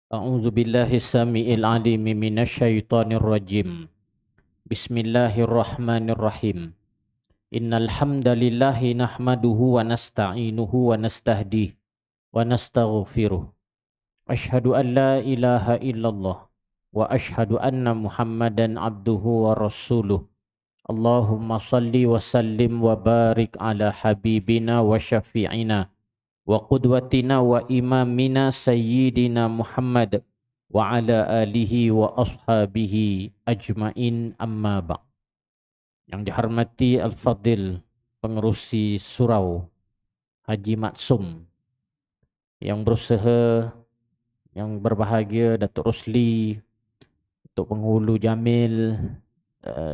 A'udzu billahi samiil alim minasyaitonir rajim. Bismillahirrahmanirrahim. Innal hamdalillahi nahmaduhu wa nasta'inuhu wa nastahdihi wa nastaghfiruh. Asyhadu an la ilaha illallah wa asyhadu anna Muhammadan abduhu wa rasuluh. Allahumma salli wa sallim wa barik ala habibina wa syafi'ina wa qudwatina wa imamina sayyidina Muhammad wa ala alihi wa ashabihi ajmain amma ba'. Yang dihormati Al-Fadil Pengerusi Surau Haji Maksum, yang berusaha, yang berbahagia Datuk Rosli, Datuk Penghulu Jamil,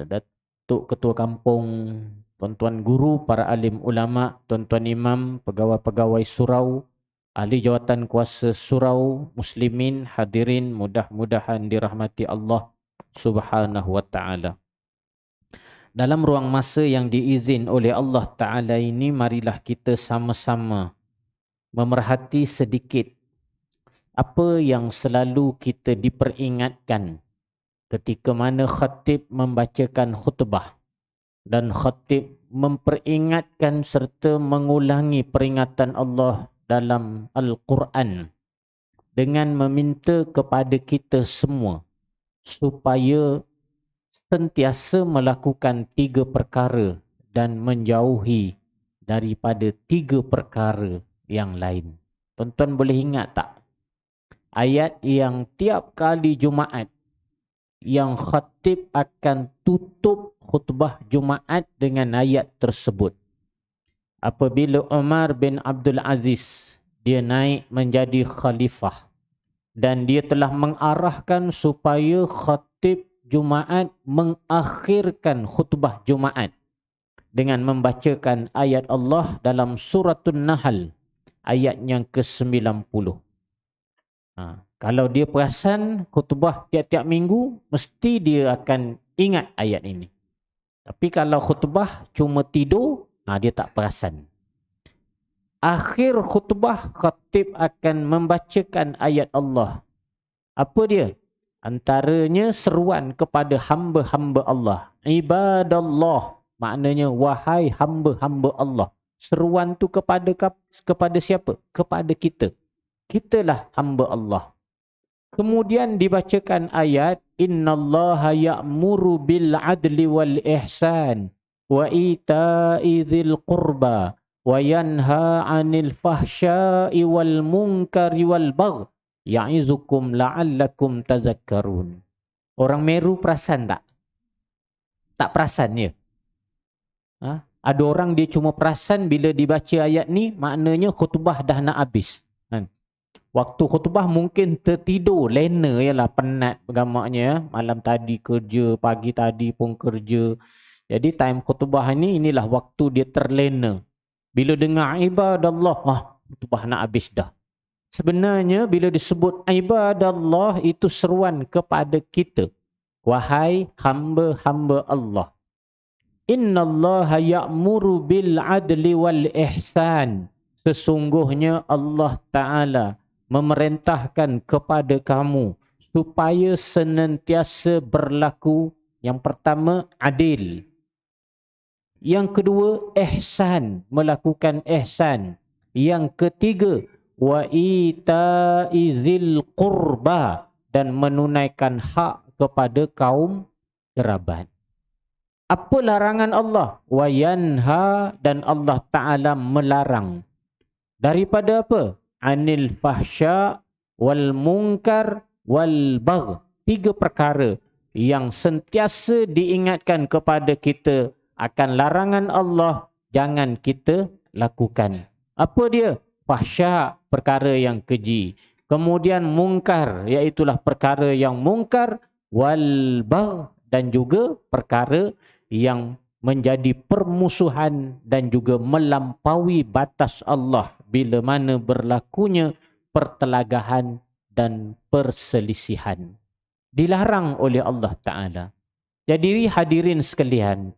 Datuk Ketua Kampung, tuan-tuan guru, para alim ulama, tuan-tuan imam, pegawai-pegawai surau, ahli jawatan kuasa surau, muslimin, hadirin, mudah-mudahan dirahmati Allah Subhanahu wa taala. Dalam ruang masa yang diizin oleh Allah Taala ini, marilah kita sama-sama memerhati sedikit apa yang selalu kita diperingatkan ketika mana khatib membacakan khutbah. Dan khatib memperingatkan serta mengulangi peringatan Allah dalam Al-Quran dengan meminta kepada kita semua supaya sentiasa melakukan 3 perkara dan menjauhi daripada 3 perkara yang lain. Tuan-tuan boleh ingat tak? Ayat yang tiap kali Jumaat yang khatib akan tutup khutbah Jumaat dengan ayat tersebut. Apabila Umar bin Abdul Aziz dia naik menjadi khalifah dan dia telah mengarahkan supaya khatib Jumaat mengakhirkan khutbah Jumaat dengan membacakan ayat Allah dalam suratul Nahl ayat yang ke-90. Kalau dia perasan khutbah tiap-tiap minggu, mesti dia akan ingat ayat ini. Tapi kalau khutbah cuma tidur, dia tak perasan. Akhir khutbah, khatib akan membacakan ayat Allah. Apa dia? Antaranya seruan kepada hamba-hamba Allah. Ibadallah, maknanya wahai hamba-hamba Allah. Seruan tu kepada siapa? Kepada kita. Kitalah hamba Allah. Kemudian dibacakan ayat innallaha ya'muru bil adli wal ihsan wa ita'i dzil qurba wa yanha 'anil fahsya'i wal munkari wal baghi ya'izukum la'allakum tadhakkarun. Orang Meru perasan tak? Tak perasan ya? Ada orang dia cuma perasan bila dibaca ayat ni, maknanya khutbah dah nak habis. Waktu khutbah mungkin tertidur, lena ialah penat gamaknya. Malam tadi kerja, pagi tadi pun kerja. Jadi time khutbah ni, inilah waktu dia terlena. Bila dengar ibadallah, khutbah nak habis dah. Sebenarnya bila disebut ibadallah, itu seruan kepada kita. Wahai hamba-hamba Allah. Innallaha ya'muru bil adli wal ihsan. Sesungguhnya Allah Ta'ala memerintahkan kepada kamu supaya senantiasa berlaku, yang pertama adil, yang kedua ihsan, melakukan ihsan, yang ketiga wa ita'izil qurba, dan menunaikan hak kepada kaum kerabat. Apa larangan Allah? Wa yanha, dan Allah Ta'ala melarang daripada apa? Anil fahsya wal munkar wal bagh. 3 perkara yang sentiasa diingatkan kepada kita akan larangan Allah, jangan kita lakukan. Apa dia? Fahsya, perkara yang keji. Kemudian munkar, iaitulah perkara yang munkar. Wal bagh, dan juga perkara yang menjadi permusuhan dan juga melampaui batas Allah bila mana berlakunya pertelagahan dan perselisihan. Dilarang oleh Allah Ta'ala. Jadi hadirin sekalian,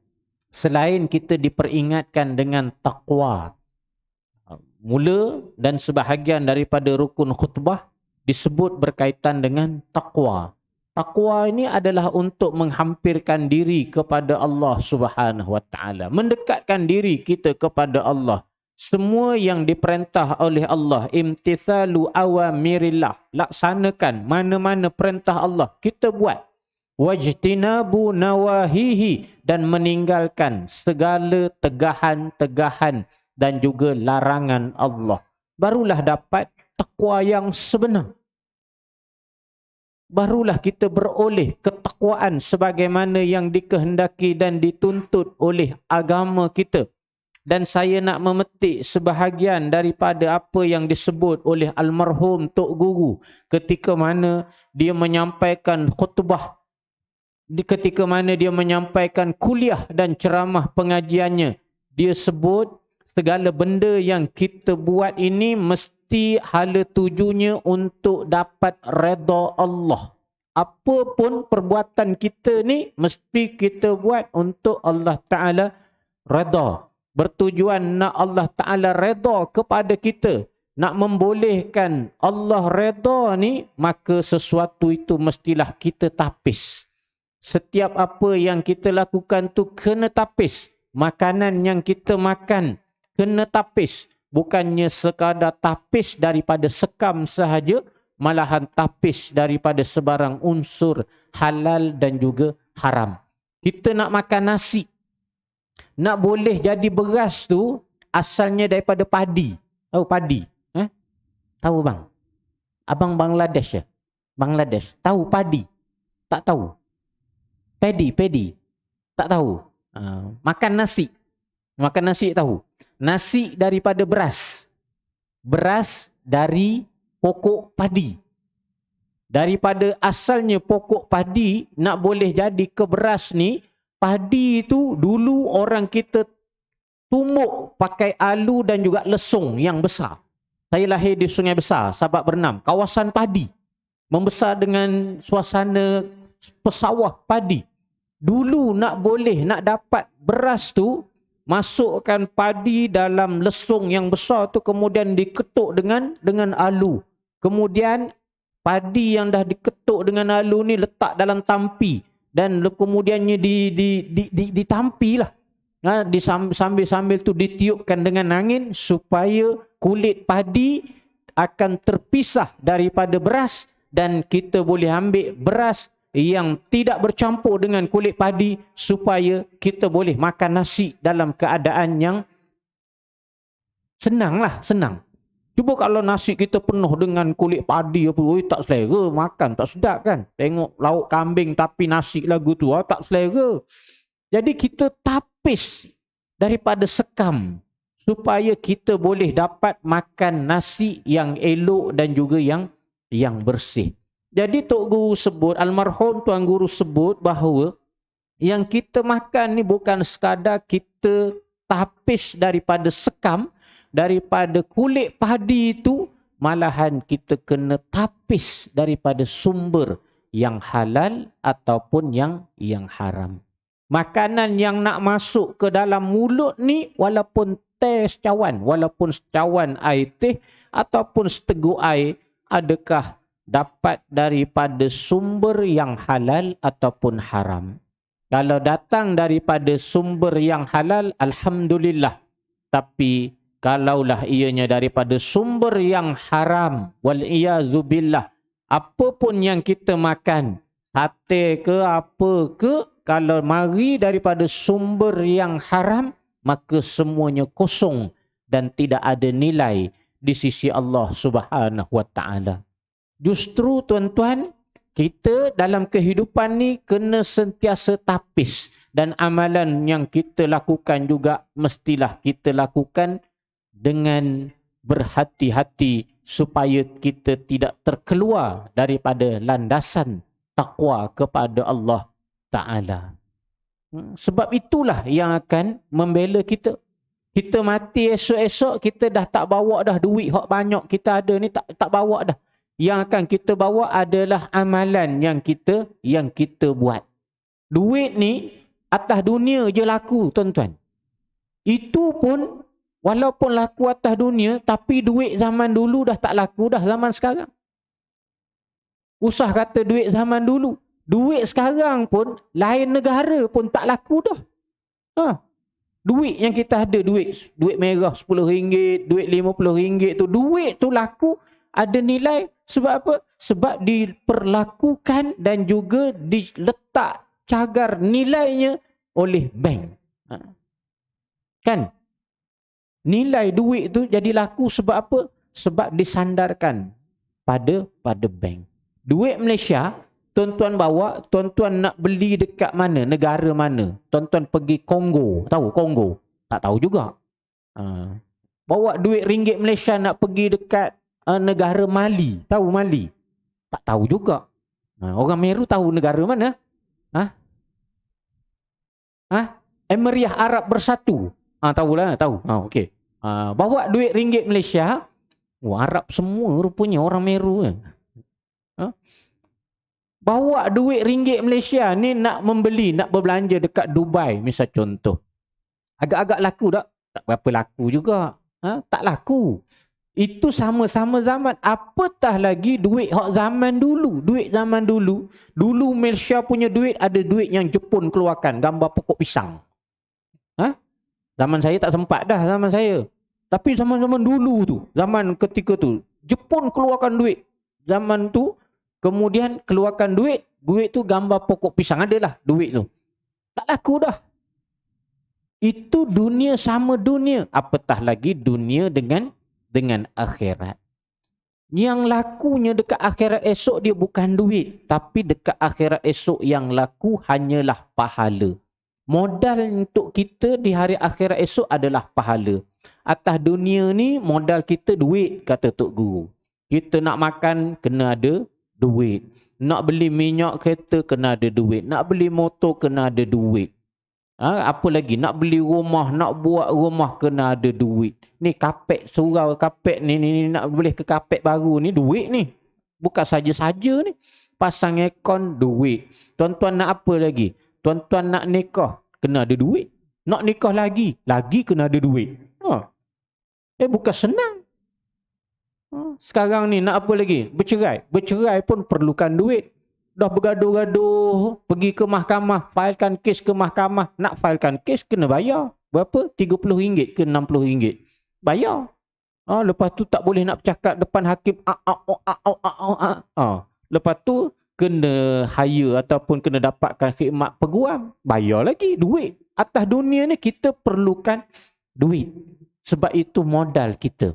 selain kita diperingatkan dengan taqwa, mula dan sebahagian daripada rukun khutbah, disebut berkaitan dengan taqwa. Taqwa ini adalah untuk menghampirkan diri kepada Allah Subhanahu wa taala, mendekatkan diri kita kepada Allah. Semua yang diperintah oleh Allah, imtithalu awamirillah, laksanakan mana-mana perintah Allah, kita buat. Wajtinabu nawahihi, dan meninggalkan segala tegahan-tegahan dan juga larangan Allah. Barulah dapat taqwa yang sebenar. Barulah kita beroleh ketakwaan sebagaimana yang dikehendaki dan dituntut oleh agama kita. Dan saya nak memetik sebahagian daripada apa yang disebut oleh almarhum Tok Guru ketika mana dia menyampaikan khutbah, ketika mana dia menyampaikan kuliah dan ceramah pengajiannya. Dia sebut segala benda yang kita buat ini mesti hala tujunya untuk dapat redha Allah. Apa pun perbuatan kita ni mesti kita buat untuk Allah Ta'ala redha. Bertujuan nak Allah Ta'ala redha kepada kita. Nak membolehkan Allah redha ni, maka sesuatu itu mestilah kita tapis. Setiap apa yang kita lakukan tu kena tapis. Makanan yang kita makan kena tapis. Bukannya sekadar tapis daripada sekam sahaja, malahan tapis daripada sebarang unsur halal dan juga haram. Kita nak makan nasi, nak boleh jadi beras tu asalnya daripada padi. Tahu padi? Tahu bang? Abang Bangladesh ya? Bangladesh. Tahu padi? Tak tahu. Pedi. Tak tahu. Makan nasi. Makan nasi tahu. Nasi daripada beras. Beras dari pokok padi. Daripada asalnya pokok padi, nak boleh jadi ke beras ni, padi itu dulu orang kita tumbuk pakai alu dan juga lesung yang besar. Saya lahir di Sungai Besar, Sabak Bernam, kawasan padi. Membesar dengan suasana pesawah padi. Dulu nak boleh, nak dapat beras tu, masukkan padi dalam lesung yang besar tu, kemudian diketuk dengan alu. Kemudian padi yang dah diketuk dengan alu ni letak dalam tampi dan kemudiannya ditampilah. Sambil tu ditiupkan dengan angin supaya kulit padi akan terpisah daripada beras dan kita boleh ambil beras yang tidak bercampur dengan kulit padi supaya kita boleh makan nasi dalam keadaan yang senang. Cuba kalau nasi kita penuh dengan kulit padi apa, tak selera makan, tak sedap kan. Tengok lauk kambing tapi nasi lagu tu, tak selera. Jadi kita tapis daripada sekam supaya kita boleh dapat makan nasi yang elok dan juga yang bersih. Jadi Tok Guru sebut, almarhum Tuan Guru sebut bahawa yang kita makan ni bukan sekadar kita tapis daripada sekam, daripada kulit padi itu, malahan kita kena tapis daripada sumber yang halal ataupun yang haram. Makanan yang nak masuk ke dalam mulut ni, walaupun teh secawan, walaupun secawan air teh ataupun seteguk air, adakah dapat daripada sumber yang halal ataupun haram? Kalau datang daripada sumber yang halal, alhamdulillah. Tapi kalaulah ianya daripada sumber yang haram, wal-iyazubillah, apapun yang kita makan, sate ke apa ke, kalau mari daripada sumber yang haram, maka semuanya kosong dan tidak ada nilai di sisi Allah Subhanahu wa taala. Justru tuan-tuan, kita dalam kehidupan ni kena sentiasa tapis, dan amalan yang kita lakukan juga mestilah kita lakukan dengan berhati-hati supaya kita tidak terkeluar daripada landasan takwa kepada Allah Ta'ala. Sebab itulah yang akan membela kita. Kita mati esok-esok, kita dah tak bawa dah duit hak banyak kita ada ni, tak bawa dah. Yang akan kita bawa adalah amalan yang kita buat. Duit ni atas dunia je laku, tuan-tuan. Itu pun walaupun laku atas dunia, tapi duit zaman dulu dah tak laku dah zaman sekarang. Usah kata duit zaman dulu. Duit sekarang pun, lain negara pun tak laku dah. Ha. Duit yang kita ada, duit merah RM10, duit RM50 tu, duit tu laku, ada nilai. Sebab apa? Sebab diperlakukan dan juga diletak cagar nilainya oleh bank. Ha. Kan? Nilai duit tu jadi laku sebab apa? Sebab disandarkan pada bank. Duit Malaysia, tuan-tuan bawa, tuan-tuan nak beli dekat mana, negara mana? Tuan-tuan pergi Kongo, tahu Kongo? Tak tahu juga. Bawa duit ringgit Malaysia nak pergi dekat negara Mali, tahu Mali? Tak tahu juga. Orang Meru tahu negara mana? Emiriah Arab Bersatu. Tahulah, tahu. Okey. Bawa duit ringgit Malaysia, Arab semua rupanya orang Meru. Bawa duit ringgit Malaysia ni nak membeli, nak berbelanja dekat Dubai, misal contoh. Agak-agak laku tak? Tak berapa laku juga. Tak laku. Itu sama-sama zaman. Apatah lagi duit hak zaman dulu. Duit zaman dulu. Dulu Malaysia punya duit, ada duit yang Jepun keluarkan, gambar pokok pisang. Zaman saya tak sempat dah, zaman saya. Tapi zaman-zaman dulu tu, zaman ketika tu, Jepun keluarkan duit. Zaman tu, kemudian keluarkan duit tu gambar pokok pisang, adalah duit tu. Tak laku dah. Itu dunia sama dunia. Apatah lagi dunia dengan akhirat. Yang lakunya dekat akhirat esok dia bukan duit. Tapi dekat akhirat esok yang laku hanyalah pahala. Modal untuk kita di hari akhirat esok adalah pahala. Atas dunia ni modal kita duit, kata Tok Guru. Kita nak makan kena ada duit. Nak beli minyak kereta kena ada duit. Nak beli motor kena ada duit. Apa lagi? Nak beli rumah, nak buat rumah kena ada duit. Ni kapet, surau kapet ni nak boleh ke kapet baru ni, duit ni. Bukan saja-saja ni. Pasang aircon, duit. Tuan-tuan nak apa lagi? Tuan-tuan nak nikah, kena ada duit. Nak nikah lagi kena ada duit. Bukan senang. Sekarang ni nak apa lagi? Bercerai pun perlukan duit. Dah bergaduh-gaduh, pergi ke mahkamah, filekan kes ke mahkamah. Nak filekan kes kena bayar. Berapa? RM30 ke RM60. Bayar. Lepas tu tak boleh nak bercakap depan hakim. Lepas tu kena hire ataupun kena dapatkan khidmat peguam. Bayar lagi duit. Atas dunia ni kita perlukan duit. Sebab itu modal kita.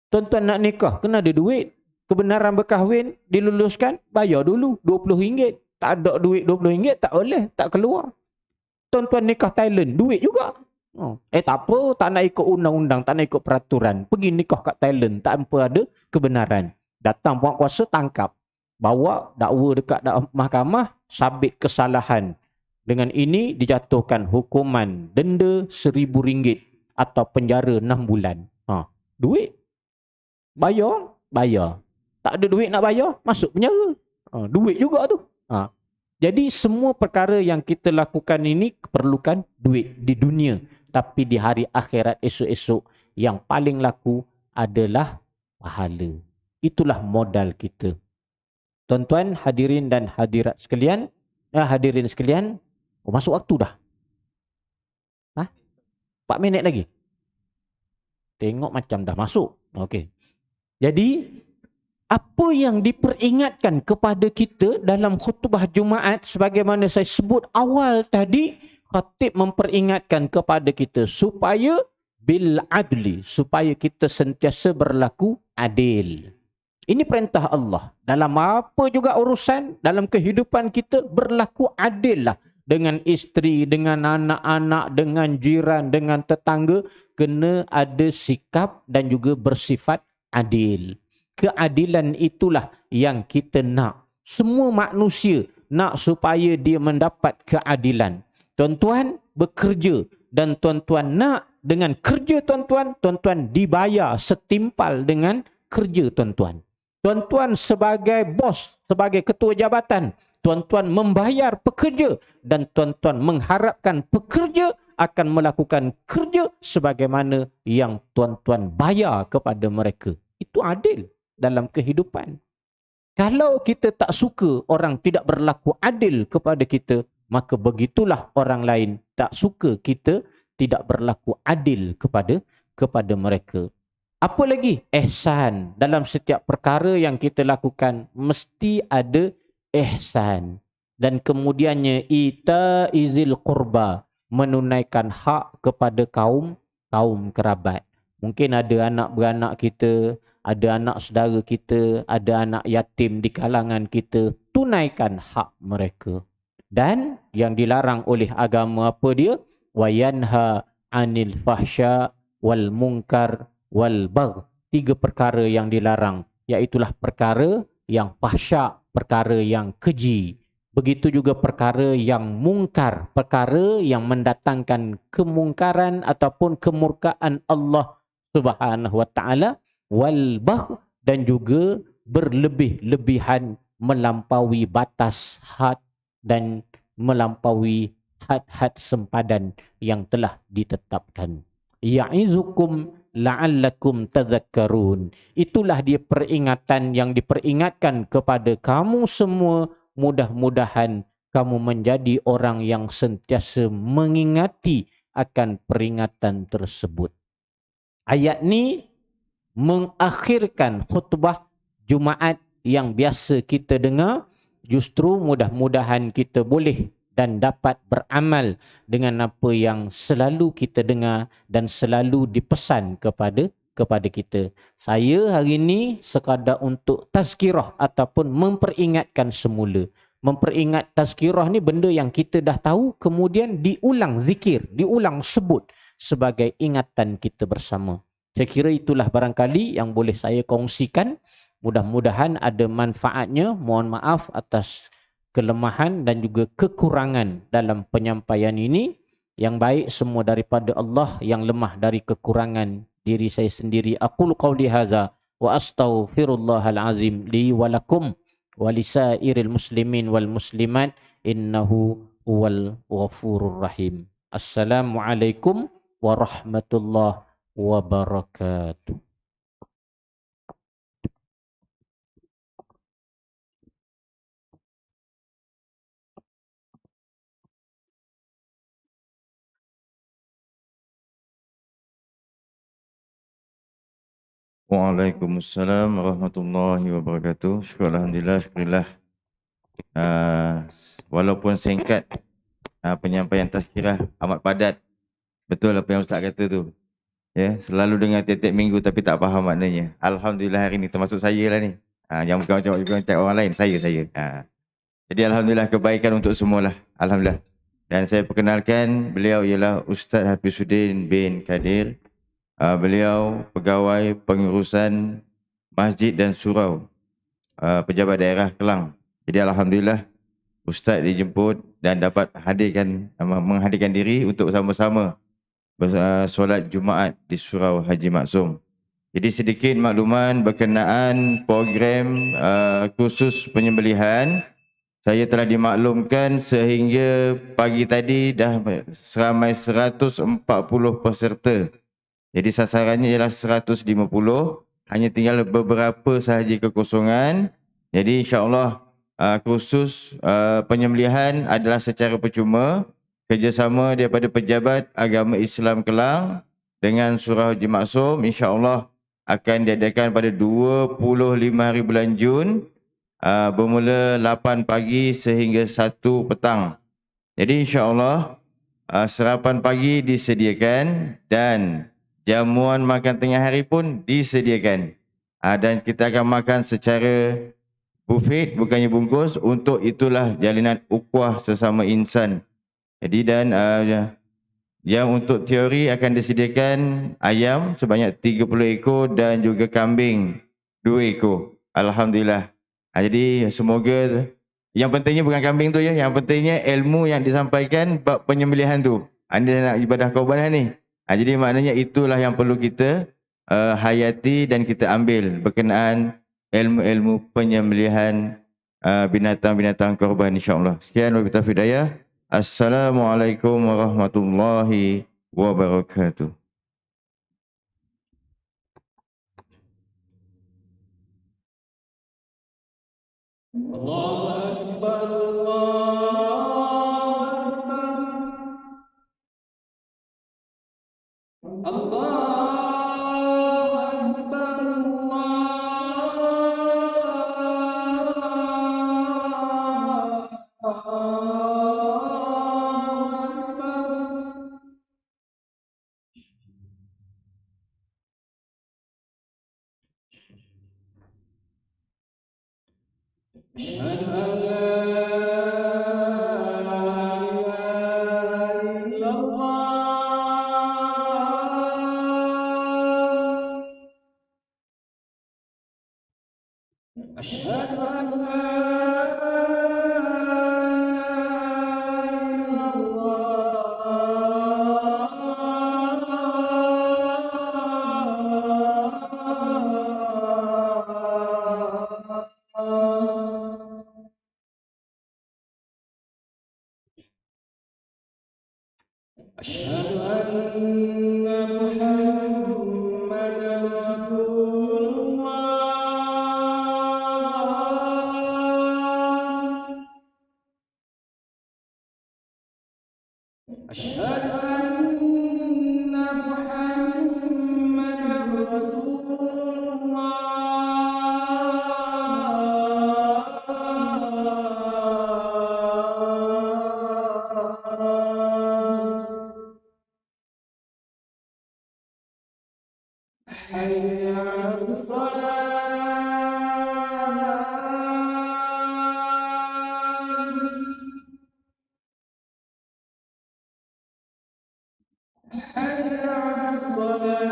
Tuan-tuan nak nikah, kena ada duit. Kebenaran berkahwin, diluluskan, bayar dulu RM20. Tak ada duit RM20, tak boleh, tak keluar. Tuan-tuan nikah Thailand, duit juga. Tak apa, tak nak ikut undang-undang, tak nak ikut peraturan. Pergi nikah kat Thailand, tanpa ada kebenaran. Datang puak kuasa, tangkap. Bawa dakwa dekat mahkamah, sabit kesalahan. Dengan ini dijatuhkan hukuman denda RM1,000 atau penjara 6 bulan. Duit. Bayar. Tak ada duit nak bayar, masuk penjara. Duit juga tu. Jadi semua perkara yang kita lakukan ini perlukan duit di dunia. Tapi di hari akhirat esok-esok yang paling laku adalah pahala. Itulah modal kita. Tuan-tuan, hadirin dan hadirat sekalian. Hadirin sekalian. Masuk waktu dah. 4 minit lagi. Tengok macam dah masuk. Okey. Jadi, apa yang diperingatkan kepada kita dalam khutbah Jumaat, sebagaimana saya sebut awal tadi, khatib memperingatkan kepada kita supaya bil adli, supaya kita sentiasa berlaku adil. Ini perintah Allah. Dalam apa juga urusan, dalam kehidupan kita, berlaku adil lah. Dengan isteri, dengan anak-anak, dengan jiran, dengan tetangga, kena ada sikap dan juga bersifat adil. Keadilan itulah yang kita nak. Semua manusia nak supaya dia mendapat keadilan. Tuan-tuan bekerja dan tuan-tuan nak dengan kerja tuan-tuan, tuan-tuan dibayar setimpal dengan kerja tuan-tuan. Tuan-tuan sebagai bos, sebagai ketua jabatan, tuan-tuan membayar pekerja dan tuan-tuan mengharapkan pekerja akan melakukan kerja sebagaimana yang tuan-tuan bayar kepada mereka. Itu adil dalam kehidupan. Kalau kita tak suka orang tidak berlaku adil kepada kita, maka begitulah orang lain tak suka kita tidak berlaku adil kepada mereka. Apa lagi? Ihsan. Dalam setiap perkara yang kita lakukan, mesti ada ihsan. Dan kemudiannya, ita izil qurba. Menunaikan hak kepada kaum kerabat. Mungkin ada anak beranak kita, ada anak saudara kita, ada anak yatim di kalangan kita. Tunaikan hak mereka. Dan yang dilarang oleh agama apa dia? Wayanha anil fahsya wal munkar wal bagh. 3 perkara yang dilarang, iaitulah perkara yang fahsya, perkara yang keji. Begitu juga perkara yang mungkar, perkara yang mendatangkan kemungkaran ataupun kemurkaan Allah Subhanahu wa taala, wal bagh, dan juga berlebih-lebihan melampaui batas had dan melampaui had-had sempadan yang telah ditetapkan. Ya'izukum la'allakum tadhakkarun. Itulah dia peringatan yang diperingatkan kepada kamu semua. Mudah-mudahan kamu menjadi orang yang sentiasa mengingati akan peringatan tersebut. Ayat ni mengakhirkan khutbah Jumaat yang biasa kita dengar. Justru mudah-mudahan kita boleh dan dapat beramal dengan apa yang selalu kita dengar dan selalu dipesan kepada kita. Saya hari ini sekadar untuk tazkirah ataupun memperingatkan semula. Memperingat tazkirah ni benda yang kita dah tahu, kemudian diulang zikir, diulang sebut sebagai ingatan kita bersama. Saya kira itulah barangkali yang boleh saya kongsikan. Mudah-mudahan ada manfaatnya. Mohon maaf atas kelemahan dan juga kekurangan dalam penyampaian ini. Yang baik semua daripada Allah, yang lemah dari kekurangan diri saya sendiri. Aqulu qawli hadza wa astaghfirullahal azim li wa lakum wa lisairil muslimin wal muslimat innahu huwal ghafurur rahim. Assalamualaikum warahmatullahi wabarakatuh. Waalaikumsalam warahmatullahi wabarakatuh. Syukur Alhamdulillah, syukurillah. Walaupun singkat, penyampaian tazkirah amat padat. Betul apa yang Ustaz kata tu. Ya, selalu dengar tiap-tiap minggu tapi tak faham maknanya. Alhamdulillah hari ni termasuk saya lah ni. Yang bukan macam orang lain, saya. Jadi Alhamdulillah kebaikan untuk semualah. Alhamdulillah. Dan saya perkenalkan, beliau ialah Ustaz Hafizuddin bin Kadir. Beliau pegawai pengurusan masjid dan surau pejabat daerah Kelang. Jadi Alhamdulillah Ustaz dijemput dan dapat menghadirkan diri untuk sama-sama solat Jumaat di Surau Haji Maksum. Jadi sedikit makluman berkenaan program kursus penyembelihan. Saya telah dimaklumkan sehingga pagi tadi dah seramai 140 peserta. Jadi sasarannya ialah 150, hanya tinggal beberapa sahaja kekosongan. Jadi insya-Allah kursus penyembelihan adalah secara percuma, kerjasama daripada Pejabat Agama Islam Kelang dengan Surau Haji Maksum, insya-Allah akan diadakan pada 25 hari bulan Jun, bermula 8 pagi sehingga 1 petang. Jadi insya-Allah sarapan pagi disediakan dan jamuan makan tengah hari pun disediakan. Dan kita akan makan secara buffet, bukannya bungkus. Untuk itulah jalinan ukhuwah sesama insan. Jadi dan yang untuk teori akan disediakan ayam sebanyak 30 ekor dan juga kambing 2 ekor. Alhamdulillah. Jadi semoga, yang pentingnya bukan kambing tu ya, yang pentingnya ilmu yang disampaikan bab penyembelihan tu. Anda nak ibadah korban ni. Jadi maknanya itulah yang perlu kita hayati dan kita ambil berkenaan ilmu-ilmu penyembelihan binatang-binatang korban, insya-Allah. Sekian wabillahi taufiq hidayah. Assalamualaikum warahmatullahi wabarakatuh. الله أكبر الله أكبر الله أكبر أشهد أن لا إله إلا الله أشهد أن لا إله إلا الله أشهد أن محمدا رسول الله أشهد أن محمدا رسول الله حي على الصلاة حي على الصلاة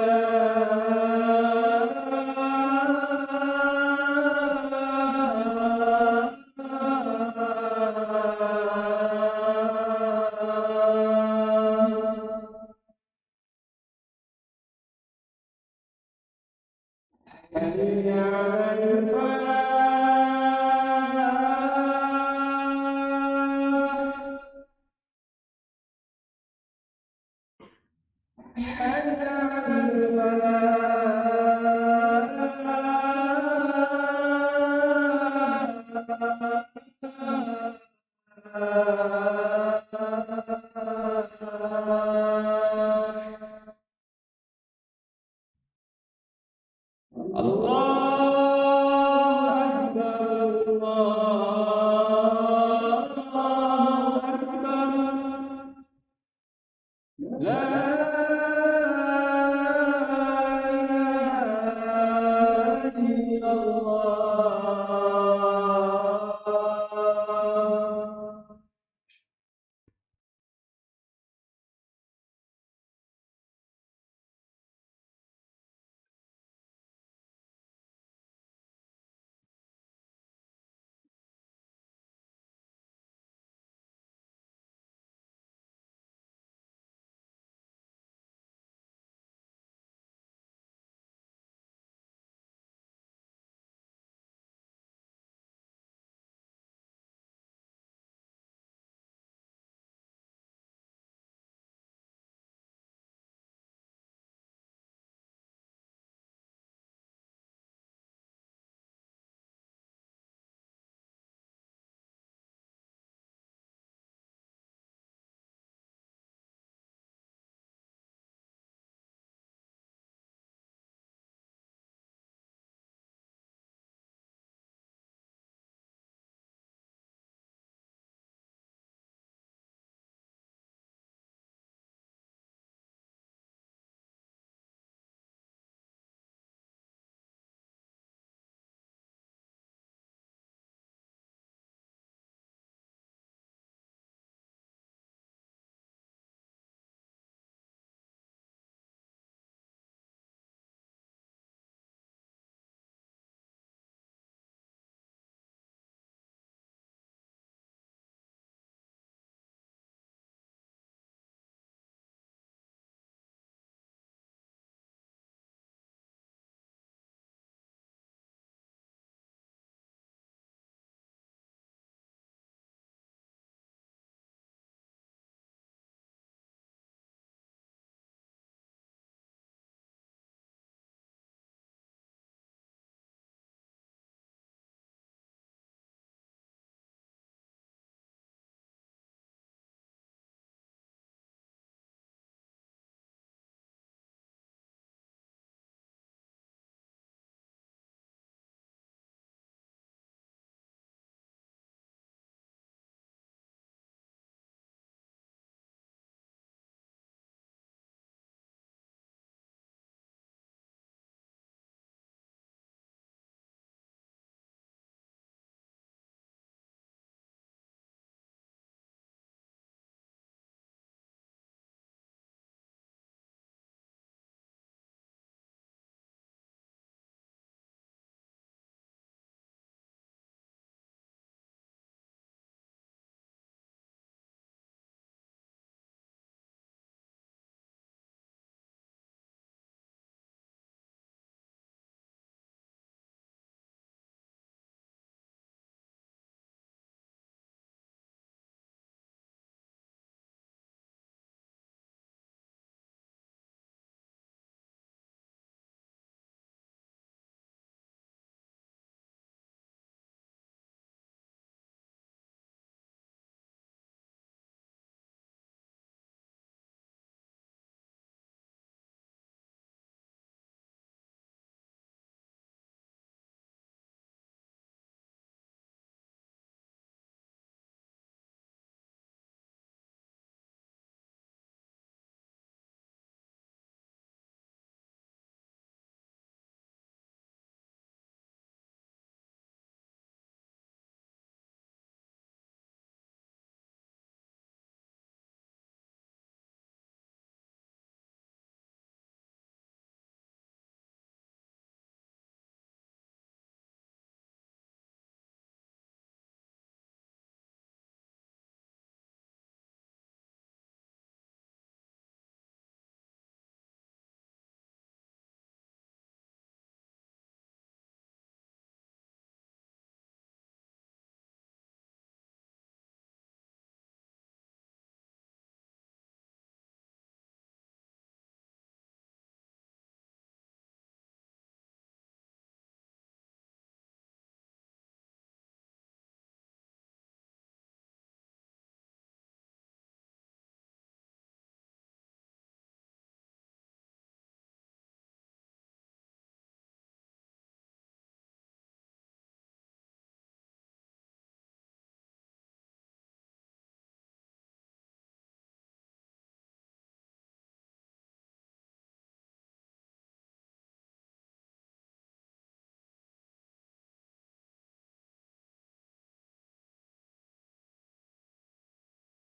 حي على الفلاح حي على الفلاح الله أكبر الله أكبر لا إله إلا الله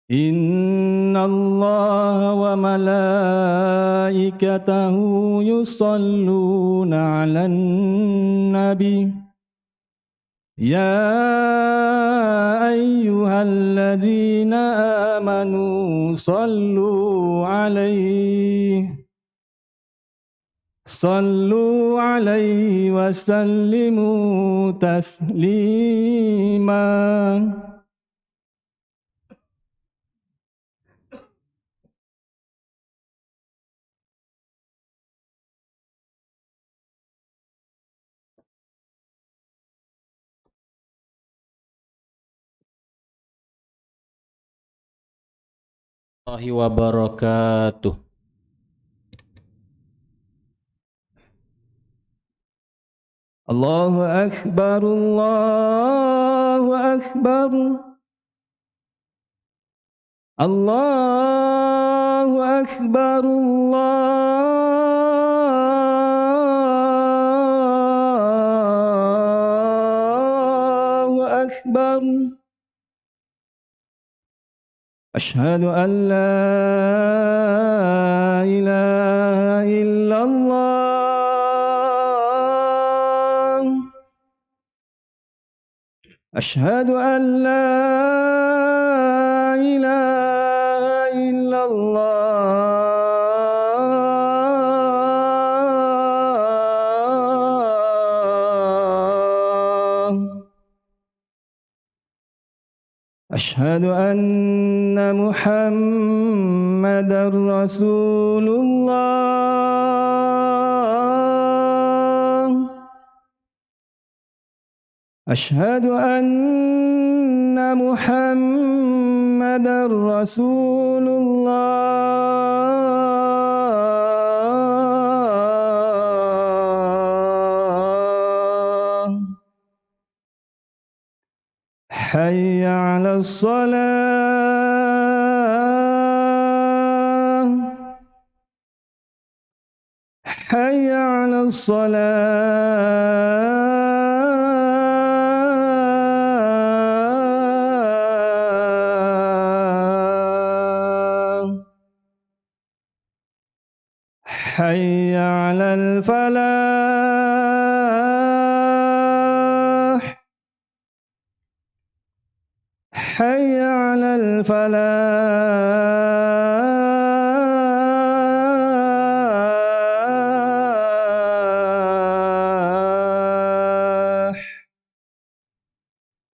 إن الله وملائكته يصلون على النبي يا أيها الذين آمنوا صلوا عليه وسلموا تسليما. Warahmatullahi wabarakatuh. Allahu Akbar, Allahu Akbar, Allahu Akbar, Allahu Akbar. أشهد أن لا إله إلا الله أشهد أن لا إله إلا الله أشهد أن محمدا رسول الله أشهد أن محمدا رسول الله حي على الصلاة حي على الصلاة حي على الفلاح حي على الفلاح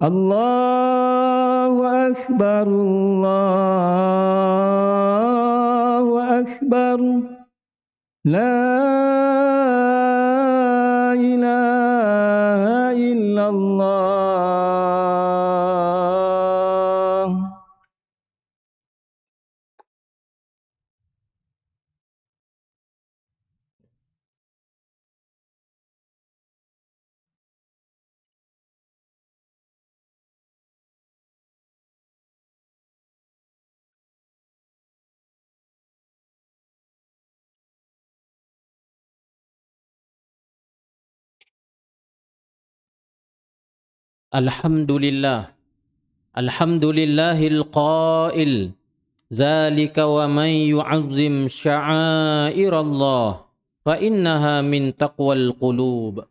الله أكبر الله أكبر لا إله إلا الله. Alhamdulillah. Alhamdulillahil qail. Zalika wa man yu'azzim sya'airallah fa innaha min taqwal qulub.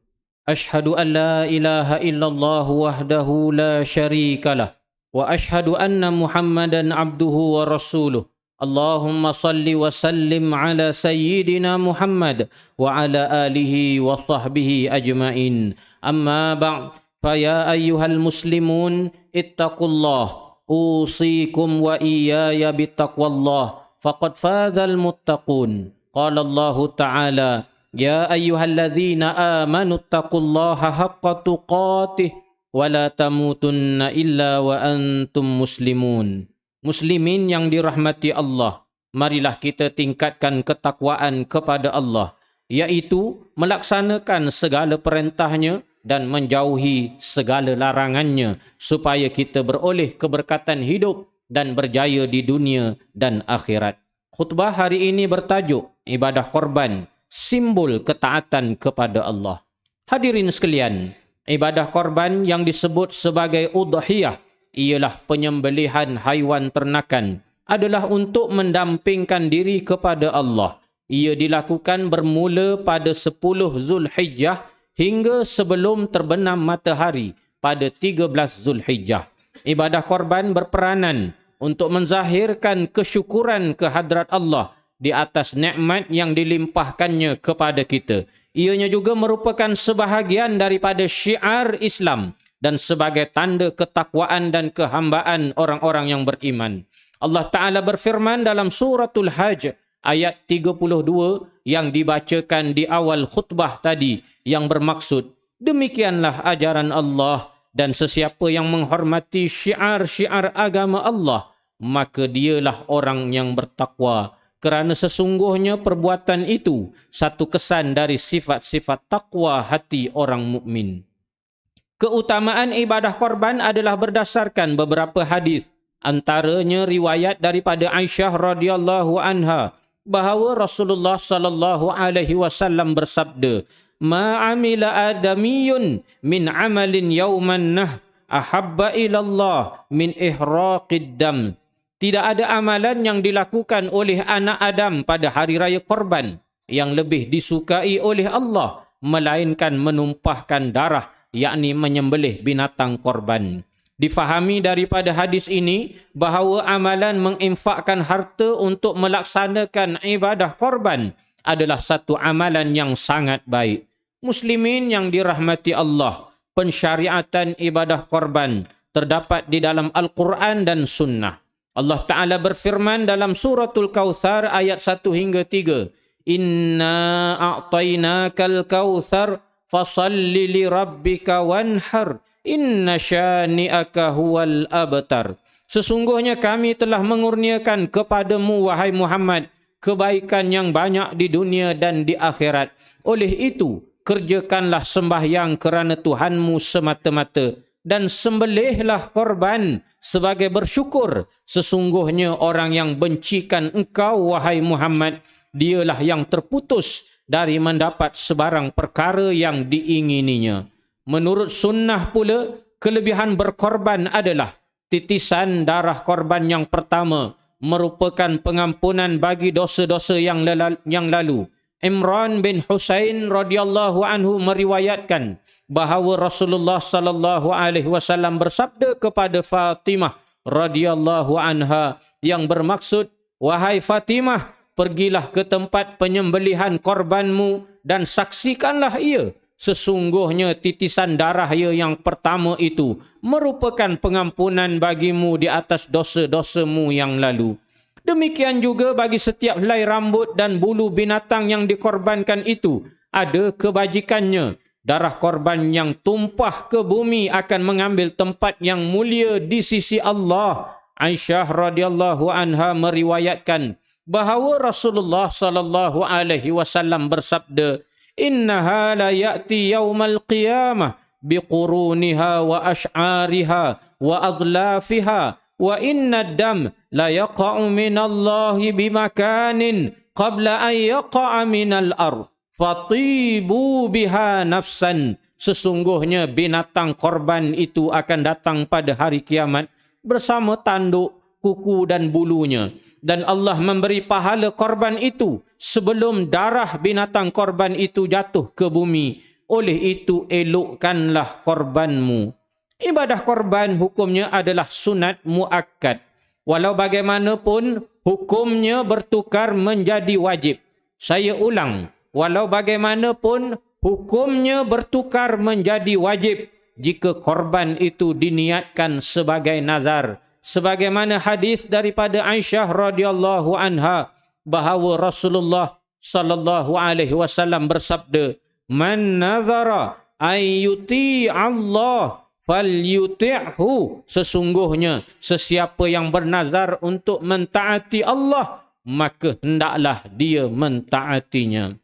Ashhadu an la ilaha illallah wahdahu la syarikalah wa ashhadu anna Muhammadan abduhu wa rasuluh. Allahumma salli wa sallim ala sayyidina Muhammad wa ala alihi wa sahbihi ajma'in. Amma ba'd. Faya ayyuhal muslimun ittaqullah usikum wa iyaya bittaqwallah faqad fadzal muttaqun. Qala Allah Ta'ala ya ayyuhalladzina amanu ittaqullaha haqqa tuqatih wa la tamutunna illa wa antum muslimun. Muslimin yang dirahmati Allah, marilah kita tingkatkan ketakwaan kepada Allah, yaitu melaksanakan segala perintahnya dan menjauhi segala larangannya supaya kita beroleh keberkatan hidup dan berjaya di dunia dan akhirat. Khutbah hari ini bertajuk ibadah korban, simbol ketaatan kepada Allah. Hadirin sekalian, ibadah korban yang disebut sebagai udhiyah ialah penyembelihan haiwan ternakan adalah untuk mendampingkan diri kepada Allah. Ia dilakukan bermula pada 10 Zulhijjah hingga sebelum terbenam matahari pada 13 Zulhijjah. Ibadah korban berperanan untuk menzahirkan kesyukuran kehadrat Allah di atas nikmat yang dilimpahkannya kepada kita. Ianya juga merupakan sebahagian daripada syiar Islam dan sebagai tanda ketakwaan dan kehambaan orang-orang yang beriman. Allah Ta'ala berfirman dalam suratul Hajj ayat 32 yang dibacakan di awal khutbah tadi yang bermaksud, demikianlah ajaran Allah dan sesiapa yang menghormati syiar-syiar agama Allah, maka dialah orang yang bertakwa. Kerana sesungguhnya perbuatan itu satu kesan dari sifat-sifat takwa hati orang mukmin. Keutamaan ibadah korban adalah berdasarkan beberapa hadis. Antaranya riwayat daripada Aisyah radhiyallahu anha bahawa Rasulullah sallallahu alaihi wasallam bersabda, "Ma amila adamiyun min amalin yauman nah ahabba ila Allah min ihraqid dam." Tidak ada amalan yang dilakukan oleh anak Adam pada hari raya korban yang lebih disukai oleh Allah melainkan menumpahkan darah, yakni menyembelih binatang korban. Difahami daripada hadis ini bahawa amalan menginfakkan harta untuk melaksanakan ibadah korban adalah satu amalan yang sangat baik. Muslimin yang dirahmati Allah, pensyariatan ibadah korban terdapat di dalam Al-Quran dan Sunnah. Allah Ta'ala berfirman dalam suratul Kautsar ayat 1 hingga 3. Inna a'tainakal kautsar fasalli li rabbika wanhar. Inna syani'aka huwal abtar. Sesungguhnya kami telah mengurniakan kepadamu, wahai Muhammad, kebaikan yang banyak di dunia dan di akhirat. Oleh itu, kerjakanlah sembahyang kerana Tuhanmu semata-mata dan sembelihlah korban sebagai bersyukur. Sesungguhnya orang yang bencikan engkau, wahai Muhammad, dialah yang terputus dari mendapat sebarang perkara yang diingininya. Menurut sunnah pula, kelebihan berkorban adalah titisan darah korban yang pertama merupakan pengampunan bagi dosa-dosa yang lalu. Imran bin Husain radhiyallahu anhu meriwayatkan bahawa Rasulullah sallallahu alaihi wasallam bersabda kepada Fatimah radhiyallahu anha yang bermaksud, wahai Fatimah, pergilah ke tempat penyembelihan korbanmu dan saksikanlah ia. Sesungguhnya titisan darah ia yang pertama itu merupakan pengampunan bagimu di atas dosa-dosamu yang lalu. Demikian juga bagi setiap helai rambut dan bulu binatang yang dikorbankan itu ada kebajikannya. Darah korban yang tumpah ke bumi akan mengambil tempat yang mulia di sisi Allah. Aisyah radhiyallahu anha meriwayatkan bahawa Rasulullah sallallahu alaihi wasallam bersabda, "Innaha la ya'ti yaumal qiyamah biquruniha wa ash'ariha wa adlafiha wa inna dam la yaqa'u minallahi bimakanin qabla an yaqa'a minal ard fatibu biha nafsan." Sesungguhnya binatang korban itu akan datang pada hari kiamat bersama tanduk, kuku dan bulunya. Dan Allah memberi pahala korban itu sebelum darah binatang korban itu jatuh ke bumi. Oleh itu elokkanlah korbanmu. Ibadah korban hukumnya adalah sunat muakkad. Walau bagaimanapun hukumnya bertukar menjadi wajib. Saya ulang, walau bagaimanapun hukumnya bertukar menjadi wajib jika korban itu diniatkan sebagai nazar. Sebagaimana hadis daripada Aisyah radhiyallahu anha bahawa Rasulullah sallallahu alaihi wasallam bersabda, "Man nazara ay yuti Allah falyuti'hu." Sesungguhnya sesiapa yang bernazar untuk mentaati Allah, maka hendaklah dia mentaatinya.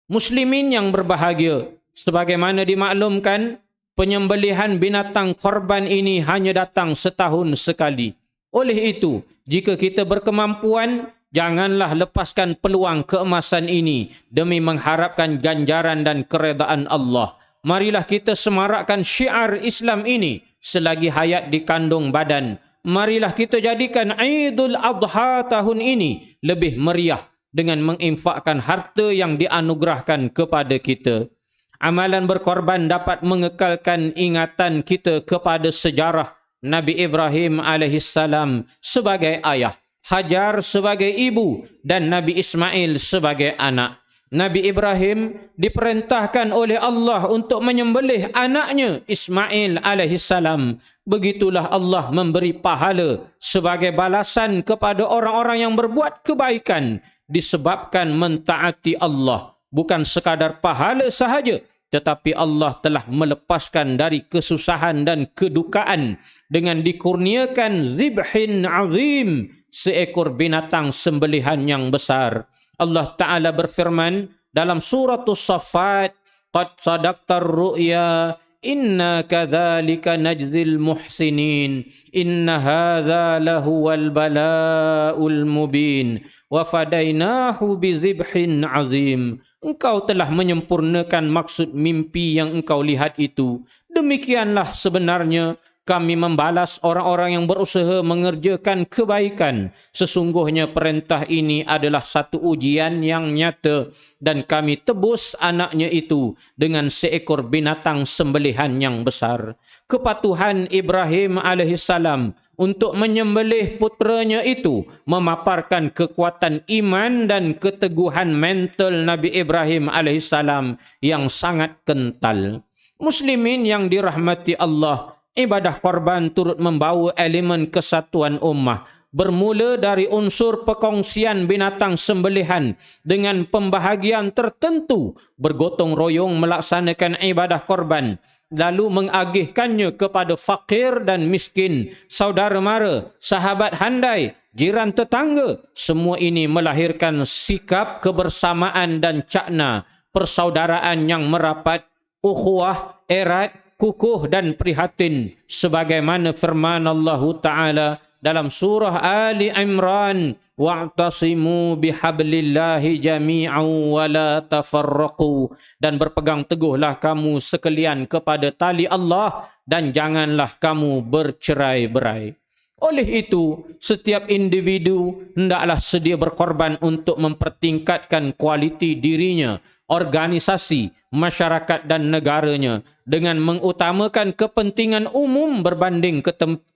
Muslimin yang berbahagia, sebagaimana dimaklumkan, penyembelihan binatang korban ini hanya datang setahun sekali. Oleh itu, jika kita berkemampuan, janganlah lepaskan peluang keemasan ini demi mengharapkan ganjaran dan keredaan Allah. Marilah kita semarakkan syiar Islam ini selagi hayat di kandung badan. Marilah kita jadikan Idul Adha tahun ini lebih meriah dengan menginfakkan harta yang dianugerahkan kepada kita. Amalan berkorban dapat mengekalkan ingatan kita kepada sejarah Nabi Ibrahim alaihissalam sebagai ayah, Hajar sebagai ibu dan Nabi Ismail sebagai anak. Nabi Ibrahim diperintahkan oleh Allah untuk menyembelih anaknya Ismail alaihissalam. Begitulah Allah memberi pahala sebagai balasan kepada orang-orang yang berbuat kebaikan disebabkan mentaati Allah. Bukan sekadar pahala sahaja, tetapi Allah telah melepaskan dari kesusahan dan kedukaan dengan dikurniakan zibhin azim, seekor binatang sembelihan yang besar. Allah Ta'ala berfirman dalam surah As-Saffat, "Qad sadaqtar ru'ya, inna kadzalika najzil muhsinin, inna hadza lahuwal bala'ul mubin, wa fadainahu bizibhin azim." Engkau telah menyempurnakan maksud mimpi yang engkau lihat itu. Demikianlah sebenarnya kami membalas orang-orang yang berusaha mengerjakan kebaikan. Sesungguhnya perintah ini adalah satu ujian yang nyata dan kami tebus anaknya itu dengan seekor binatang sembelihan yang besar. Kepatuhan Ibrahim alaihissalam untuk menyembelih putranya itu memaparkan kekuatan iman dan keteguhan mental Nabi Ibrahim alaihissalam yang sangat kental. Muslimin yang dirahmati Allah, ibadah korban turut membawa elemen kesatuan ummah. Bermula dari unsur perkongsian binatang sembelihan dengan pembahagian tertentu bergotong royong melaksanakan ibadah korban, lalu mengagihkannya kepada fakir dan miskin, saudara mara, sahabat handai, jiran tetangga. Semua ini melahirkan sikap kebersamaan dan cakna persaudaraan yang merapat, ukhuwah, erat, kukuh dan prihatin, sebagaimana firman Allah Ta'ala dalam surah Ali Imran, "Wa'tasimu bihablillahi jami'an wa la tafarraqu," dan berpegang teguhlah kamu sekalian kepada tali Allah dan janganlah kamu bercerai-berai. Oleh itu, setiap individu hendaklah sedia berkorban untuk mempertingkatkan kualiti dirinya, organisasi, masyarakat dan negaranya dengan mengutamakan kepentingan umum berbanding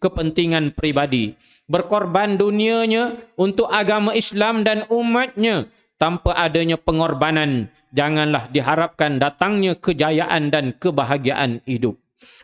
kepentingan pribadi. Berkorban dunianya untuk agama Islam dan umatnya tanpa adanya pengorbanan, janganlah diharapkan datangnya kejayaan dan kebahagiaan hidup.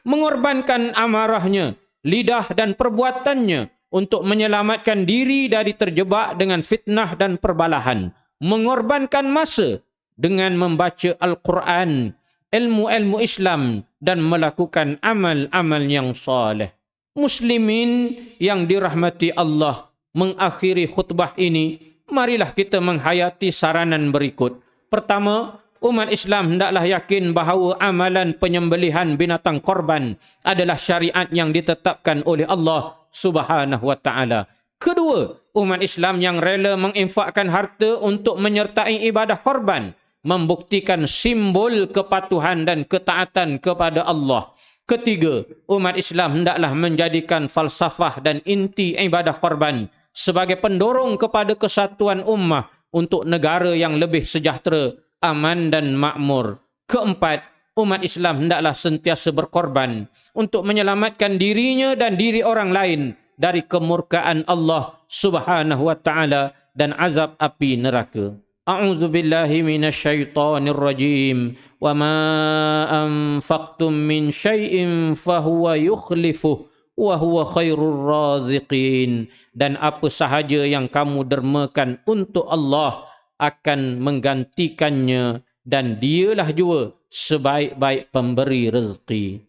Mengorbankan amarahnya, lidah dan perbuatannya untuk menyelamatkan diri dari terjebak dengan fitnah dan perbalahan. Mengorbankan masa dengan membaca Al-Quran, ilmu-ilmu Islam dan melakukan amal-amal yang saleh. Muslimin yang dirahmati Allah, mengakhiri khutbah ini, marilah kita menghayati saranan berikut. Pertama, umat Islam hendaklah yakin bahawa amalan penyembelihan binatang korban adalah syariat yang ditetapkan oleh Allah Subhanahu wa Ta'ala. Kedua, umat Islam yang rela menginfakkan harta untuk menyertai ibadah korban membuktikan simbol kepatuhan dan ketaatan kepada Allah. Ketiga, umat Islam hendaklah menjadikan falsafah dan inti ibadah korban sebagai pendorong kepada kesatuan ummah untuk negara yang lebih sejahtera, aman dan makmur. Keempat, umat Islam hendaklah sentiasa berkorban untuk menyelamatkan dirinya dan diri orang lain dari kemurkaan Allah Subhanahu wa Ta'ala dan azab api neraka. A'udzu billahi minasyaitonir rajim. Wa ma anfaqtum min syai'in fahuwa yukhlifuh wa huwa khairur raziqin. Dan apa sahaja yang kamu dermakan untuk Allah akan menggantikannya dan dialah jua sebaik-baik pemberi rezeki.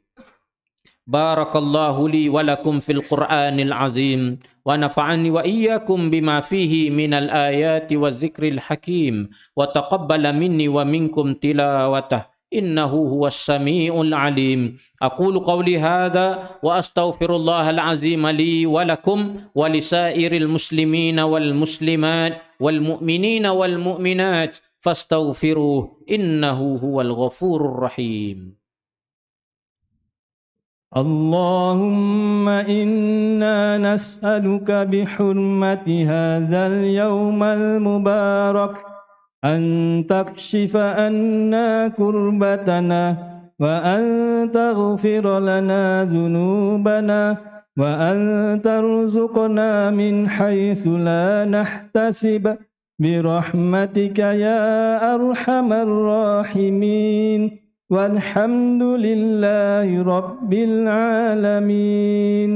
Barakallahu li wa lakum fil Qur'anil azim wa nafa'ani wa iyyakum bima fihi minal ayati wa zikril hakim wa taqabbala minni wa minkum tilawatah innahu huwas sami'ul alim. Aqulu qawli hadha wa astaghfirullahal azim li wa lakum wa lisairil muslimina wal muslimat wal mu'minina wal mu'minat fastaghfiruh innahu huwal ghafurur rahim. اللهم إنا نسألك بحرمة هذا اليوم المبارك أن تكشف عنا كربتنا وأن تغفر لنا ذنوبنا وأن ترزقنا من حيث لا نحتسب برحمتك يا أرحم الراحمين والحمد لله رب العالمين.